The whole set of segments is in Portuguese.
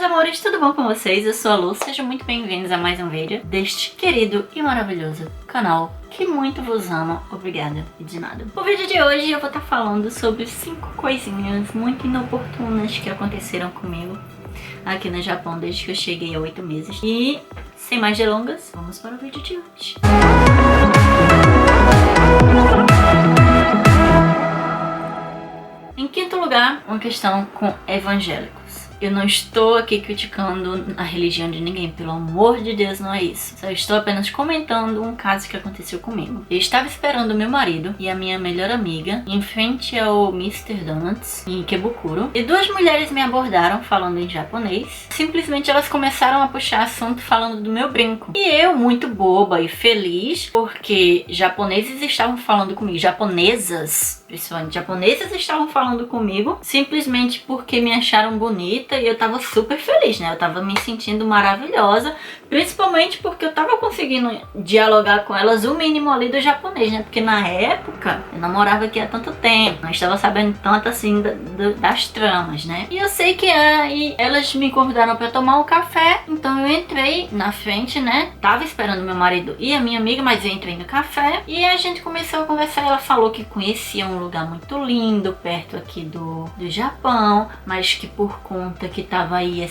meus amores, tudo bom com vocês? Eu sou a Lu, sejam muito bem-vindos a mais um vídeo deste querido e maravilhoso canal que muito vos ama, obrigada e de nada. O vídeo de hoje eu vou estar falando sobre 5 coisinhas muito inoportunas que aconteceram comigo aqui no Japão desde que eu cheguei há 8 meses. E, sem mais delongas, vamos para o vídeo de hoje. Em quinto lugar, uma questão com evangélicos. Eu não estou aqui criticando a religião de ninguém, pelo amor de Deus, não é isso. Só estou apenas comentando um caso que aconteceu comigo. Eu estava esperando o meu marido e a minha melhor amiga em frente ao Mr. Donuts, em Ikebukuro, e 2 mulheres me abordaram falando em japonês. Simplesmente elas começaram a puxar assunto falando do meu brinco. E eu, muito boba e feliz, porque japoneses estavam falando comigo, japonesas, principalmente japonesas estavam falando comigo, simplesmente porque me acharam bonita. E eu tava super feliz, né? Eu tava me sentindo maravilhosa, principalmente porque eu tava conseguindo dialogar com elas o mínimo ali do japonês, né? Porque na época eu namorava aqui há tanto tempo, não estava sabendo tanto assim das tramas, né? E eu sei que aí elas me convidaram pra tomar um café, então eu entrei na frente, né? Tava esperando meu marido e a minha amiga, mas eu entrei no café e a gente começou a conversar. Ela falou que conhecia um lugar muito lindo perto aqui do Japão, mas que por conta que tava aí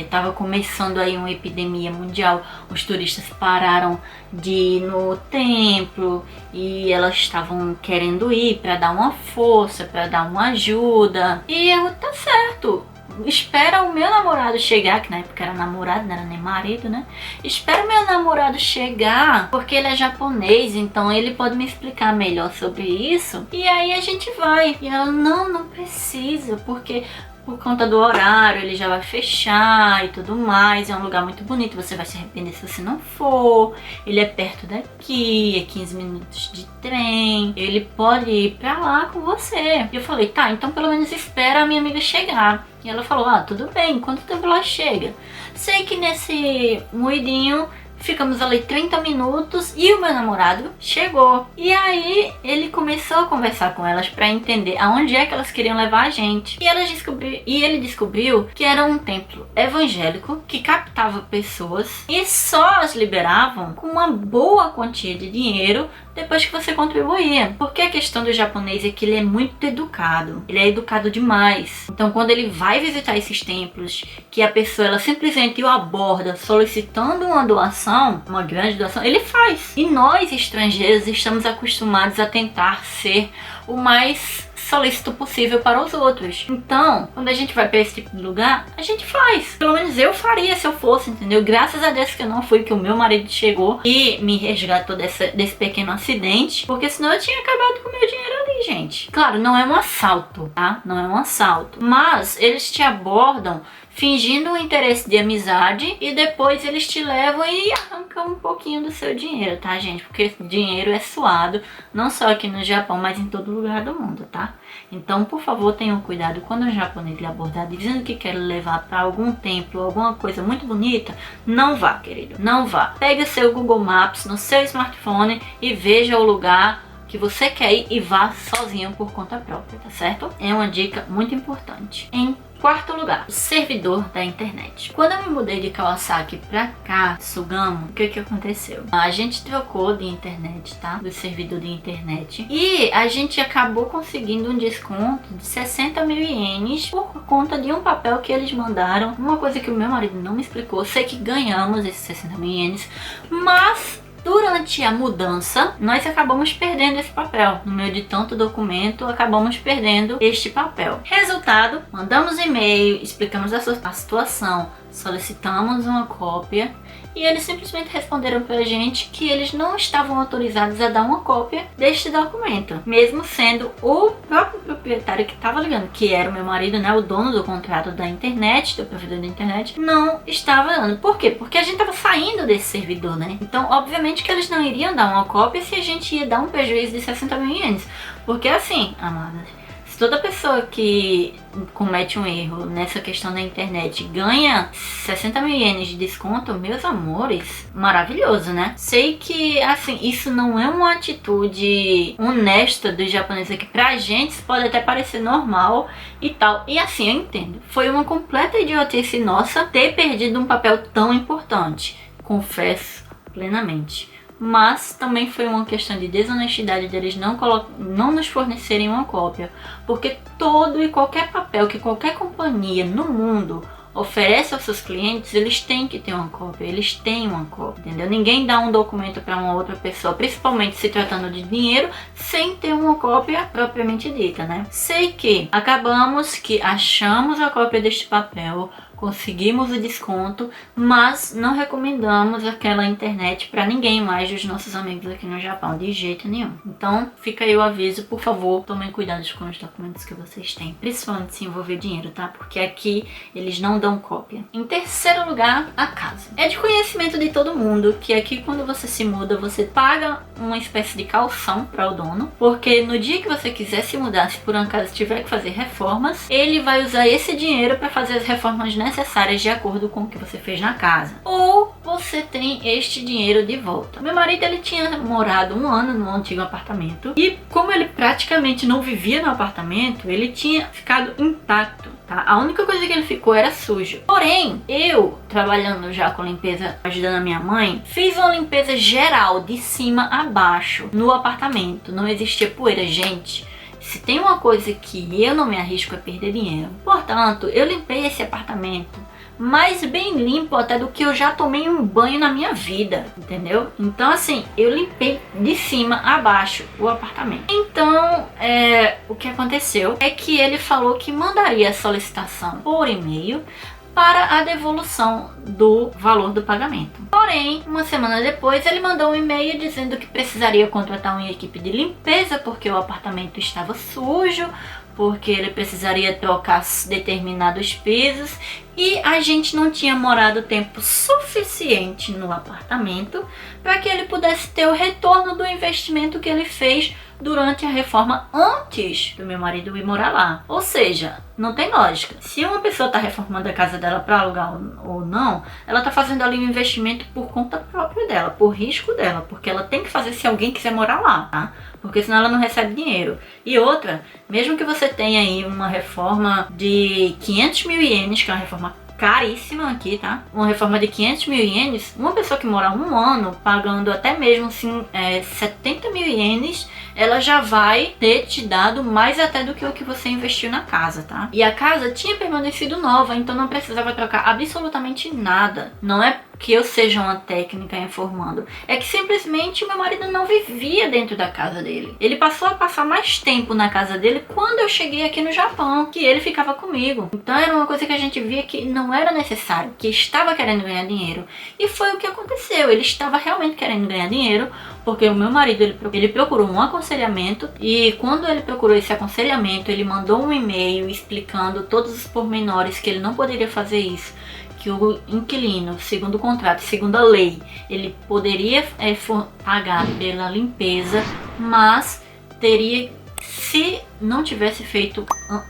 tava começando aí uma epidemia mundial, os turistas pararam de ir no templo e elas estavam querendo ir para dar uma força, para dar uma ajuda. E eu, tá certo, espera o meu namorado chegar, que na época era namorado, não era nem marido, né? Espera o meu namorado chegar, porque ele é japonês, então ele pode me explicar melhor sobre isso. E aí a gente vai. E ela, não precisa, porque por conta do horário ele já vai fechar e tudo mais. É um lugar muito bonito, você vai se arrepender se você não for. Ele é perto daqui, é 15 minutos de trem, ele pode ir pra lá com você. E eu falei, tá, então pelo menos espera a minha amiga chegar. E ela falou, tudo bem, quanto tempo ela chega? Sei que nesse moidinho ficamos ali 30 minutos e o meu namorado chegou. E aí ele começou a conversar com elas para entender aonde é que elas queriam levar a gente. E ele descobriu que era um templo evangélico que captava pessoas e só as liberavam com uma boa quantia de dinheiro depois que você contribuía. Porque a questão do japonês é que ele é muito educado. Ele é educado demais. Então quando ele vai visitar esses templos, que a pessoa ela simplesmente o aborda solicitando uma doação, uma grande doação, ele faz. E nós estrangeiros estamos acostumados a tentar ser o mais solícito possível para os outros. Então, quando a gente vai para esse tipo de lugar, a gente faz. Pelo menos eu faria se eu fosse, entendeu? Graças a Deus que eu não fui, que o meu marido chegou e me resgatou desse pequeno acidente, porque senão eu tinha acabado com o meu dinheiro ali, gente. Claro, não é um assalto, tá? Não é um assalto. Mas eles te abordam fingindo um interesse de amizade e depois eles te levam e arrancam um pouquinho do seu dinheiro, tá, gente? Porque dinheiro é suado, não só aqui no Japão, mas em todo lugar do mundo, tá? Então, por favor, tenham cuidado quando um japonês lhe abordar dizendo que quer levar para algum templo, alguma coisa muito bonita, não vá, querido, não vá. Pegue o seu Google Maps no seu smartphone e veja o lugar que você quer ir e vá sozinho por conta própria, tá certo? É uma dica muito importante. Em quarto lugar, o servidor da internet. Quando eu me mudei de Kawasaki pra cá, Sugamo, o que aconteceu? A gente trocou de internet, tá? Do servidor de internet. E a gente acabou conseguindo um desconto de 60 mil ienes por conta de um papel que eles mandaram. Uma coisa que o meu marido não me explicou. Sei que ganhamos esses 60 mil ienes, mas durante a mudança, nós acabamos perdendo esse papel. No meio de tanto documento, acabamos perdendo este papel. Resultado, mandamos e-mail, explicamos a situação, solicitamos uma cópia e eles simplesmente responderam pra gente que eles não estavam autorizados a dar uma cópia deste documento, mesmo sendo o próprio proprietário que estava ligando, que era o meu marido, né, o dono do contrato da internet, do provedor da internet, não estava dando. Por quê? Porque a gente estava saindo desse servidor, né? Então, obviamente que eles não iriam dar uma cópia se a gente ia dar um prejuízo de 60 mil ienes. Porque assim, amadas, se toda pessoa que comete um erro nessa questão da internet ganha 60 mil ienes de desconto, meus amores, maravilhoso, né? Sei que, assim, isso não é uma atitude honesta dos japoneses aqui. Pra gente isso pode até parecer normal e tal. E assim, eu entendo. Foi uma completa idiotice nossa ter perdido um papel tão importante. Confesso plenamente. Mas também foi uma questão de desonestidade deles não nos fornecerem uma cópia. Porque todo e qualquer papel que qualquer companhia no mundo oferece aos seus clientes, eles têm que ter uma cópia, eles têm uma cópia, entendeu? Ninguém dá um documento para uma outra pessoa, principalmente se tratando de dinheiro, sem ter uma cópia propriamente dita, né? Sei que acabamos que achamos a cópia deste papel, conseguimos o desconto, mas não recomendamos aquela internet para ninguém mais dos nossos amigos aqui no Japão, de jeito nenhum. Então, fica aí o aviso, por favor, tomem cuidado com os documentos que vocês têm, principalmente se envolver dinheiro, tá? Porque aqui eles não dão cópia. Em terceiro lugar, a casa. É de conhecimento de todo mundo que aqui quando você se muda, você paga uma espécie de calção para o dono, porque no dia que você quiser se mudar, se por um acaso tiver que fazer reformas, ele vai usar esse dinheiro para fazer as reformas necessárias de acordo com o que você fez na casa. Ou você tem este dinheiro de volta. Meu marido, ele tinha morado 1 ano no antigo apartamento e como ele praticamente não vivia no apartamento, ele tinha ficado intacto, tá? A única coisa que ele ficou era sujo. Porém, eu, trabalhando já com limpeza, ajudando a minha mãe, fiz uma limpeza geral de cima a baixo no apartamento. Não existia poeira, gente. Se tem uma coisa que eu não me arrisco é perder dinheiro. Portanto, eu limpei esse apartamento mais bem limpo até do que eu já tomei um banho na minha vida, entendeu? Então, assim, eu limpei de cima a baixo o apartamento. Então, o que aconteceu é que ele falou que mandaria a solicitação por e-mail para a devolução do valor do pagamento. Porém, uma semana depois, ele mandou um e-mail dizendo que precisaria contratar uma equipe de limpeza porque o apartamento estava sujo, porque ele precisaria trocar determinados pisos e a gente não tinha morado tempo suficiente no apartamento para que ele pudesse ter o retorno do investimento que ele fez durante a reforma antes do meu marido ir morar lá. Ou seja, não tem lógica. Se uma pessoa está reformando a casa dela para alugar ou não, ela está fazendo ali um investimento por conta própria dela, por risco dela, porque ela tem que fazer se alguém quiser morar lá, tá? Porque senão ela não recebe dinheiro. E outra, mesmo que você tenha aí uma reforma de 500 mil ienes, que é uma reforma caríssima aqui, tá? Uma reforma de 500 mil ienes, uma pessoa que mora 1 ano pagando até mesmo assim 70 mil ienes, ela já vai ter te dado mais até do que o que você investiu na casa, tá? E a casa tinha permanecido nova, então não precisava trocar absolutamente nada. Não é que eu seja uma técnica informando, é que simplesmente o meu marido não vivia dentro da casa dele. Ele passou a passar mais tempo na casa dele quando eu cheguei aqui no Japão, que ele ficava comigo. Então era uma coisa que a gente via que não era necessário, que estava querendo ganhar dinheiro. E foi o que aconteceu, ele estava realmente querendo ganhar dinheiro, porque o meu marido, ele procurou um aconselhamento, e quando ele procurou esse aconselhamento, ele mandou um e-mail explicando todos os pormenores que ele não poderia fazer isso, que o inquilino, segundo o contrato, segundo a lei, ele poderia pagar pela limpeza, mas teria, se não tivesse feito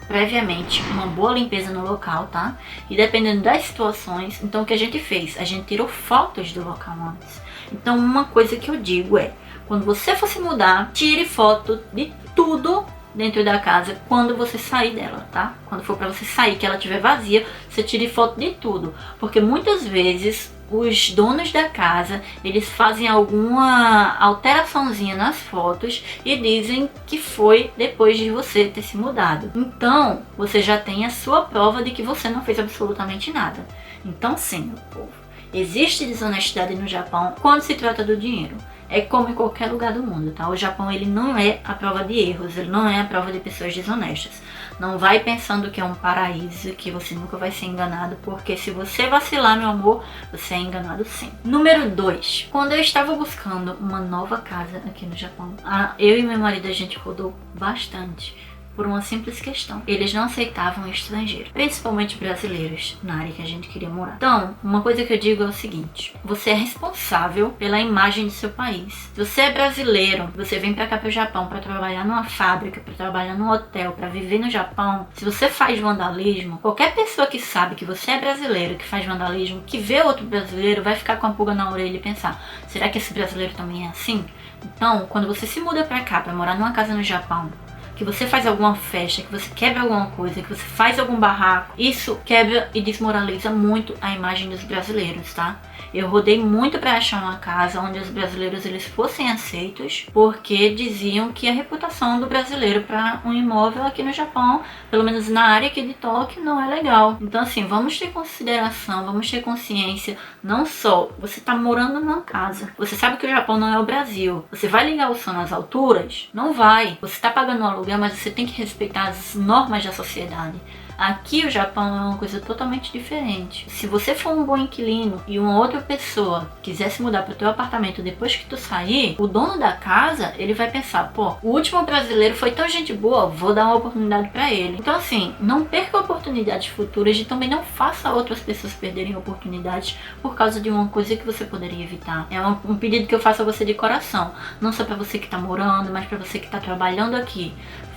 previamente uma boa limpeza no local, tá? E dependendo das situações, então o que a gente fez? A gente tirou fotos do local antes. Então uma coisa que eu digo é, quando você for se mudar, tire foto de tudo dentro da casa quando você sair dela, tá? Quando for pra você sair, que ela estiver vazia, você tire foto de tudo. Porque muitas vezes os donos da casa, eles fazem alguma alteraçãozinha nas fotos e dizem que foi depois de você ter se mudado. Então, você já tem a sua prova de que você não fez absolutamente nada. Então sim, meu povo, existe desonestidade no Japão quando se trata do dinheiro. É como em qualquer lugar do mundo, tá? O Japão, ele não é a prova de erros, ele não é a prova de pessoas desonestas. Não vai pensando que é um paraíso, que você nunca vai ser enganado, porque se você vacilar, meu amor, você é enganado sim. Número 2. Quando eu estava buscando uma nova casa aqui no Japão, eu e meu marido, a gente rodou bastante. por uma simples questão. Eles não aceitavam estrangeiros, principalmente brasileiros, na área que a gente queria morar. Então, uma coisa que eu digo é o seguinte: você é responsável pela imagem do seu país. Se você é brasileiro, você vem pra cá pro Japão pra trabalhar numa fábrica, pra trabalhar num hotel, pra viver no Japão, se você faz vandalismo, qualquer pessoa que sabe que você é brasileiro, que faz vandalismo, que vê outro brasileiro, vai ficar com a pulga na orelha e pensar: será que esse brasileiro também é assim? Então, quando você se muda pra cá, pra morar numa casa no Japão, que você faz alguma festa, que você quebra alguma coisa, que você faz algum barraco, isso quebra e desmoraliza muito a imagem dos brasileiros, tá? Eu rodei muito para achar uma casa onde os brasileiros eles fossem aceitos, porque diziam que a reputação do brasileiro para um imóvel aqui no Japão, pelo menos na área aqui de Tóquio, não é legal. Então assim, vamos ter consideração, vamos ter consciência. Não só você tá morando numa casa, você sabe que o Japão não é o Brasil, você vai ligar o som nas alturas? Não vai. Você tá pagando um aluguel, mas você tem que respeitar as normas da sociedade. Aqui o Japão é uma coisa totalmente diferente. Se você for um bom inquilino e uma outra pessoa quiser se mudar pro teu apartamento depois que tu sair, o dono da casa, ele vai pensar: pô, o último brasileiro foi tão gente boa, vou dar uma oportunidade pra ele. Então assim, não perca oportunidades futuras e também não faça outras pessoas perderem oportunidades por causa de uma coisa que você poderia evitar. É um pedido que eu faço a você de coração, não só pra você que tá morando, mas pra você que tá trabalhando aqui.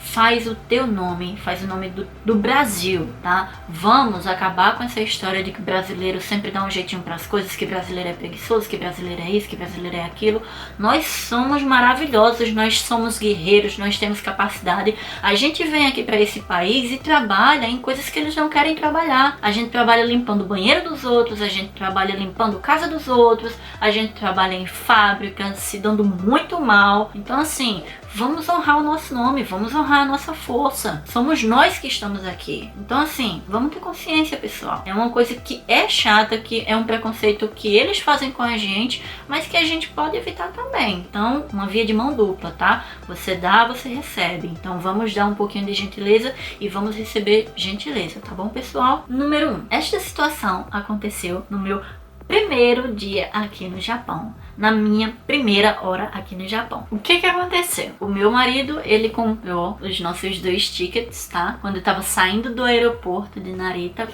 Faz o teu nome, faz o nome do Brasil, tá? Vamos acabar com essa história de que o brasileiro sempre dá um jeitinho pras coisas, que brasileiro é preguiçoso, que brasileiro é isso, que brasileiro é aquilo. Nós somos maravilhosos, nós somos guerreiros, nós temos capacidade. A gente vem aqui pra esse país e trabalha em coisas que eles não querem trabalhar. A gente trabalha limpando o banheiro dos outros, a gente trabalha limpando a casa dos outros, a gente trabalha em fábricas, se dando muito mal. Então assim, vamos honrar o nosso nome, vamos honrar a nossa força. Somos nós que estamos aqui. Então assim, vamos ter consciência, pessoal. É uma coisa que é chata, que é um preconceito que eles fazem com a gente, mas que a gente pode evitar também. Então, uma via de mão dupla, tá? Você dá, você recebe. Então vamos dar um pouquinho de gentileza e vamos receber gentileza, tá bom, pessoal? Número 1. Esta situação aconteceu no meu primeiro dia aqui no Japão, na minha primeira hora aqui no Japão. O que aconteceu? O meu marido, ele comprou os nossos 2 tickets, tá? Quando eu tava saindo do aeroporto de Narita,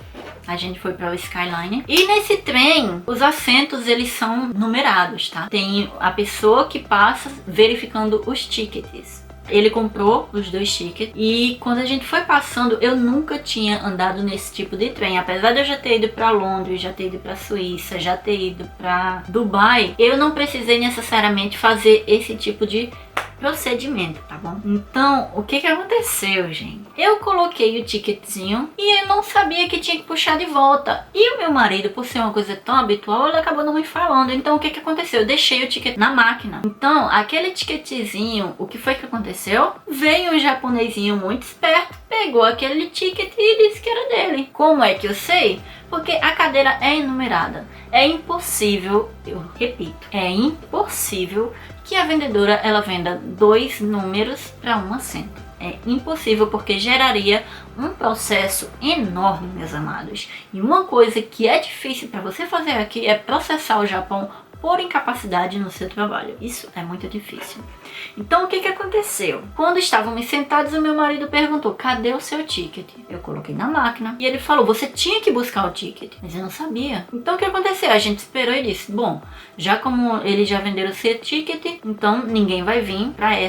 a gente foi para o Skyline. E nesse trem, os assentos, eles são numerados, tá? Tem a pessoa que passa verificando os tickets. Ele comprou os 2 tickets e quando a gente foi passando, eu nunca tinha andado nesse tipo de trem. Apesar de eu já ter ido para Londres, já ter ido para Suíça, já ter ido para Dubai, eu não precisei necessariamente fazer esse tipo de procedimento, tá bom? Então, o que aconteceu, gente? Eu coloquei o ticketzinho e eu não sabia que tinha que puxar de volta. E o meu marido, por ser uma coisa tão habitual, ele acabou não me falando. Então, o que aconteceu? Eu deixei o ticket na máquina. Então, aquele ticketzinho, o que foi que aconteceu? Veio um japonesinho muito esperto, pegou aquele ticket e disse que era dele. Como é que eu sei? Porque a cadeira é enumerada. É impossível, eu repito, é impossível que a vendedora ela venda 2 números para um assento. É impossível, porque geraria um processo enorme, meus amados. E uma coisa que é difícil para você fazer aqui é processar o Japão por incapacidade no seu trabalho. Isso é muito difícil. Então, o que aconteceu? Quando estávamos sentados, o meu marido perguntou: cadê o seu ticket? Eu coloquei na máquina e ele falou: você tinha que buscar o ticket. Mas eu não sabia. Então, o que aconteceu? A gente esperou e disse: bom, já como eles já venderam o seu ticket, então ninguém vai vir para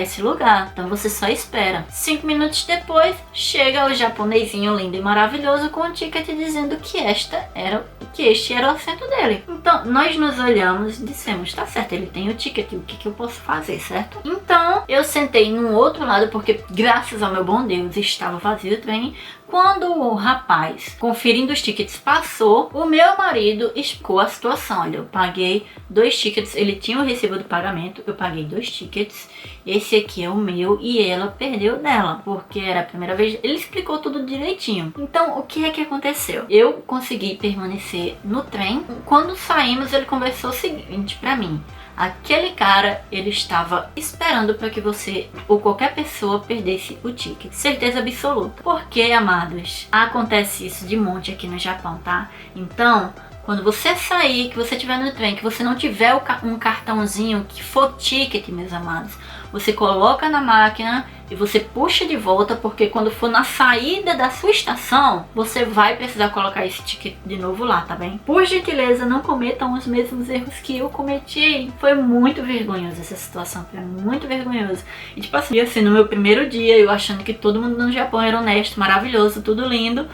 esse lugar. Então, você só espera. 5 minutos depois, chega o japonesinho lindo e maravilhoso com o ticket dizendo que este era o assento dele. Então, nós nos olhamos e dissemos: tá certo, ele tem o ticket, o que eu posso fazer, certo? Então, eu sentei num outro lado, porque graças ao meu bom Deus estava vazio o trem. Quando o rapaz, conferindo os tickets, passou, o meu marido explicou a situação. Olha, eu paguei 2 tickets, ele tinha o recibo do pagamento, eu paguei 2 tickets, esse aqui é o meu e ela perdeu dela, porque era a primeira vez. Ele explicou tudo direitinho. Então, o que é que aconteceu? Eu consegui permanecer no trem. Quando saímos, ele conversou o seguinte pra mim: aquele cara, ele estava esperando para que você ou qualquer pessoa perdesse o ticket. Certeza absoluta. Porque, amados, acontece isso de monte aqui no Japão, tá? Então, quando você sair, que você estiver no trem, que você não tiver um cartãozinho que for ticket, meus amados, você coloca na máquina e você puxa de volta, porque quando for na saída da sua estação, você vai precisar colocar esse ticket de novo lá, tá bem? Por gentileza, não cometam os mesmos erros que eu cometi. Foi muito vergonhoso essa situação, foi muito vergonhoso. E tipo assim, no meu primeiro dia, eu achando que todo mundo no Japão era honesto, maravilhoso, tudo lindo.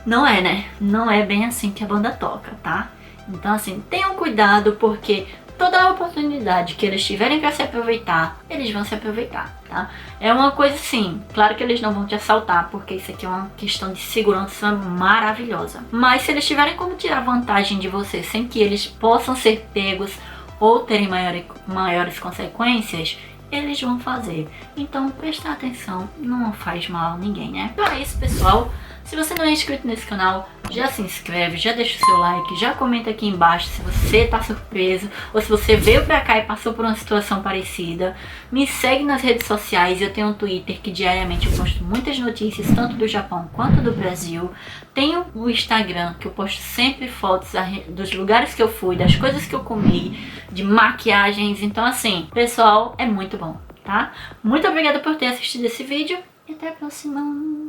Não é, né? Não é bem assim que a banda toca, tá? Então assim, tenham cuidado, porque toda a oportunidade que eles tiverem para se aproveitar, eles vão se aproveitar, tá? É uma coisa assim, claro que eles não vão te assaltar, porque isso aqui é uma questão de segurança maravilhosa. Mas se eles tiverem como tirar vantagem de você sem que eles possam ser pegos ou terem maiores consequências, eles vão fazer. Então prestar atenção, não faz mal a ninguém, né? Então é isso, pessoal. Se você não é inscrito nesse canal, já se inscreve, já deixa o seu like, já comenta aqui embaixo se você tá surpreso ou se você veio pra cá e passou por uma situação parecida. Me segue nas redes sociais, eu tenho um Twitter que diariamente eu posto muitas notícias, tanto do Japão quanto do Brasil. Tenho o Instagram, que eu posto sempre fotos dos lugares que eu fui, das coisas que eu comi, de maquiagens. Então assim, pessoal, é muito bom, tá? Muito obrigada por ter assistido esse vídeo e até a próxima!